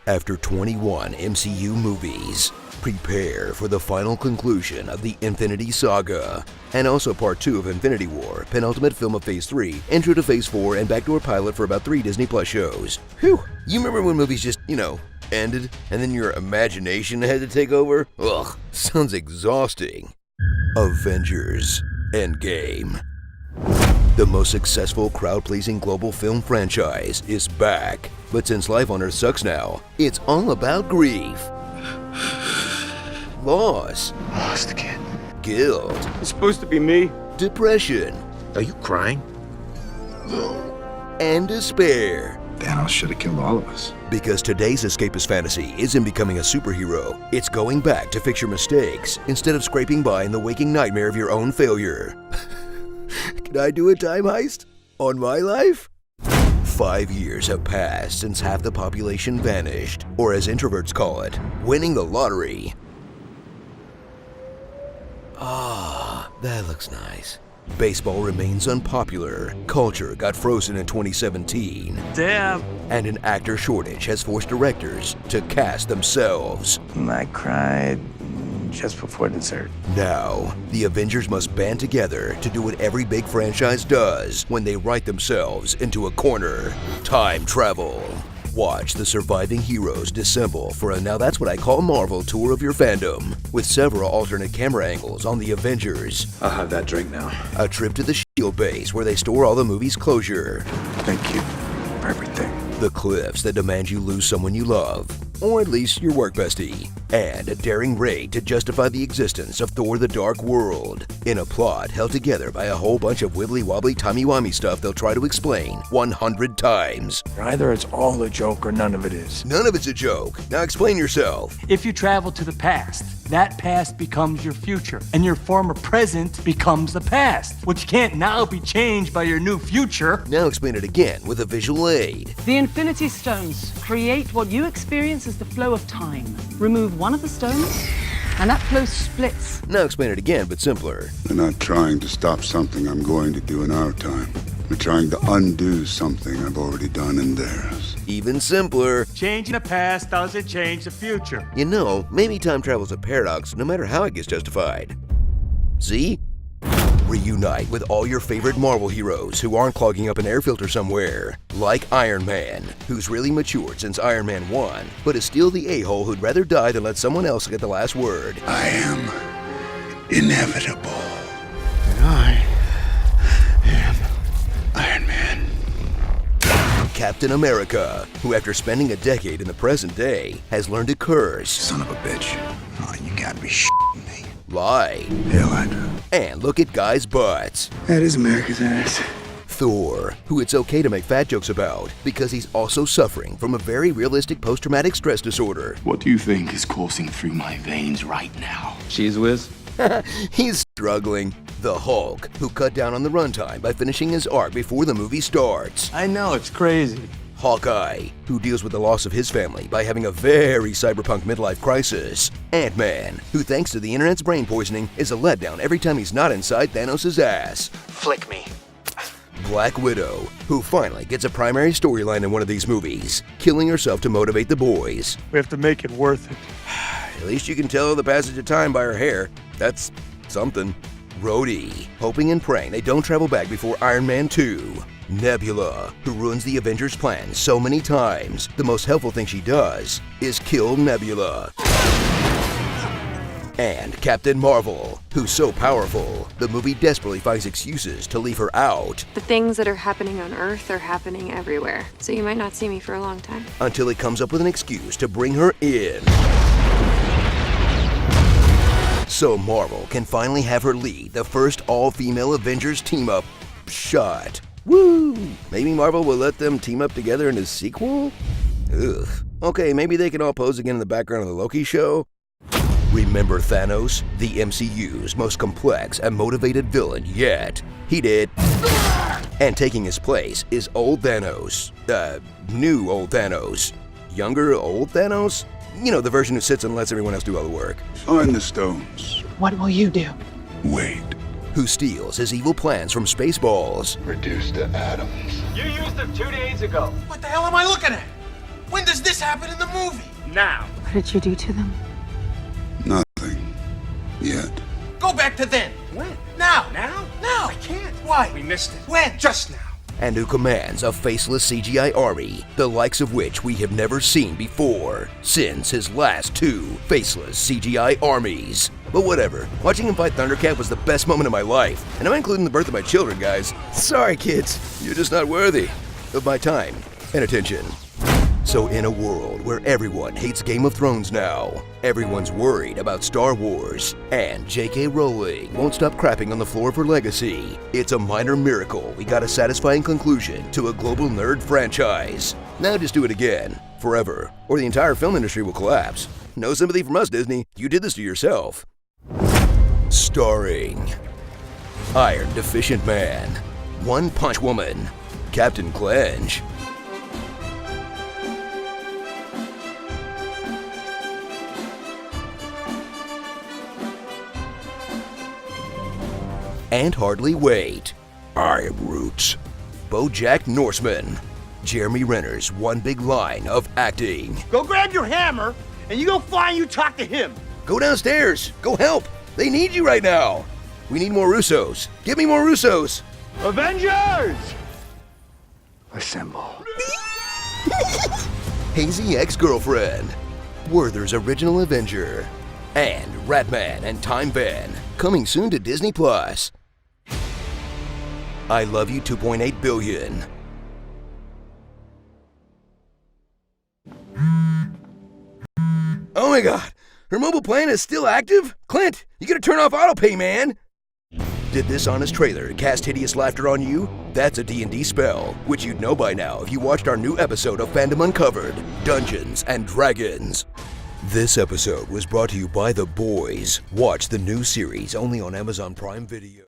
After 21 MCU movies, prepare for the final conclusion of the Infinity Saga, and also part 2 of Infinity War, penultimate film of Phase 3, intro to Phase 4, and backdoor pilot for about 3 Disney Plus shows. Whew, you remember when movies just, ended, and then your imagination had to take over? Ugh, sounds exhausting. Avengers Endgame. The most successful crowd-pleasing global film franchise is back. But since life on Earth sucks now, it's all about grief, loss, Lost again. guilt, It's supposed to be me. depression, Are you crying? and despair. Thanos should have killed all of us. Because today's escapist fantasy isn't becoming a superhero, it's going back to fix your mistakes instead of scraping by in the waking nightmare of your own failure. Can I do a time heist on my life? 5 years have passed since half the population vanished, or as introverts call it, winning the lottery. Ah, that looks nice. Baseball remains unpopular, culture got frozen in 2017, Damn. and an actor shortage has forced directors to cast themselves. I cried just before dessert. Now, the Avengers must band together to do what every big franchise does when they write themselves into a corner: time travel. Watch the surviving heroes dissemble for a Now That's What I Call Marvel tour of your fandom, with several alternate camera angles on the Avengers, I'll have that drink now. a trip to the S.H.I.E.L.D. base where they store all the movie's closure, Thank you for everything. the cliffs that demand you lose someone you love, or at least your work bestie, and a daring raid to justify the existence of Thor: The Dark World, in a plot held together by a whole bunch of wibbly-wobbly timey-wimey stuff they'll try to explain 100 times. Either it's all a joke or none of it is. None of it's a joke. Now explain yourself. If you travel to the past, that past becomes your future, and your former present becomes the past, which can't now be changed by your new future. Now explain it again with a visual aid. The Infinity Stones create what you experience as the flow of time. Remove one of the stones, and that flow splits. Now explain it again, but simpler. They're not trying to stop something I'm going to do in our time. They're trying to undo something I've already done in theirs. Even simpler. Changing the past doesn't change the future. Maybe time travel's a paradox no matter how it gets justified. See? Reunite with all your favorite Marvel heroes who aren't clogging up an air filter somewhere. Like Iron Man, who's really matured since Iron Man 1, but is still the a-hole who'd rather die than let someone else get the last word. I am inevitable. And I am Iron Man. Captain America, who after spending a decade in the present day, has learned to curse, Son of a bitch. Oh, you gotta be shitting me. lie, Hell, Hydra. and look at guys' butts. That is America's ass. Thor, who it's okay to make fat jokes about because he's also suffering from a very realistic post-traumatic stress disorder. What do you think is coursing through my veins right now? Cheese whiz. He's struggling. The Hulk, who cut down on the runtime by finishing his arc before the movie starts. I know, it's crazy. Hawkeye, who deals with the loss of his family by having a very cyberpunk midlife crisis. Ant-Man, who thanks to the internet's brain poisoning is a letdown every time he's not inside Thanos' ass. Flick me. Black Widow, who finally gets a primary storyline in one of these movies, killing herself to motivate the boys. We have to make it worth it. At least you can tell the passage of time by her hair. That's something. Rhodey, hoping and praying they don't travel back before Iron Man 2. Nebula, who ruins the Avengers' plan so many times, the most helpful thing she does is kill Nebula. And Captain Marvel, who's so powerful, the movie desperately finds excuses to leave her out The things that are happening on Earth are happening everywhere, so you might not see me for a long time. until it comes up with an excuse to bring her in. So Marvel can finally have her lead the first all-female Avengers team-up shot. Woo! Maybe Marvel will let them team up together in a sequel? Ugh. Okay, maybe they can all pose again in the background of the Loki show? Remember Thanos, the MCU's most complex and motivated villain yet. He did. And taking his place is old Thanos. New old Thanos. Younger old Thanos? You know, the version who sits and lets everyone else do all the work. Find the stones. What will you do? Wait. Who steals his evil plans from Spaceballs. Reduced to atoms. You used them 2 days ago. What the hell am I looking at? When does this happen in the movie? Now. What did you do to them? Nothing. Yet. Go back to then. When? Now. Now? Now. I can't. Why? We missed it. When? Just now. And who commands a faceless CGI army, the likes of which we have never seen before, since his last 2 faceless CGI armies. But whatever, watching him fight Thundercat was the best moment of my life, and I'm including the birth of my children, guys. Sorry, kids, you're just not worthy of my time and attention. So in a world where everyone hates Game of Thrones now, everyone's worried about Star Wars, and J.K. Rowling won't stop crapping on the floor of her legacy, it's a minor miracle we got a satisfying conclusion to a global nerd franchise. Now just do it again, forever, or the entire film industry will collapse. No sympathy from us, Disney. You did this to yourself. Starring Iron Deficient Man, One Punch Woman, Captain Clench, and Hardly Wait. I am Roots. BoJack Norseman. Jeremy Renner's one big line of acting. Go grab your hammer, and you go fly and you talk to him. Go downstairs. Go help. They need you right now. We need more Russos. Give me more Russos. Avengers! Assemble. Hazy Ex-Girlfriend. Werther's Original Avenger. And Ratman and Time Van. Coming soon to Disney+. I Love You 2.8 billion. Oh my god, her mobile plan is still active? Clint, you gotta turn off autopay, man! Did this honest trailer cast hideous laughter on you? That's a D&D spell, which you'd know by now if you watched our new episode of Fandom Uncovered, Dungeons and Dragons. This episode was brought to you by The Boys. Watch the new series only on Amazon Prime Video.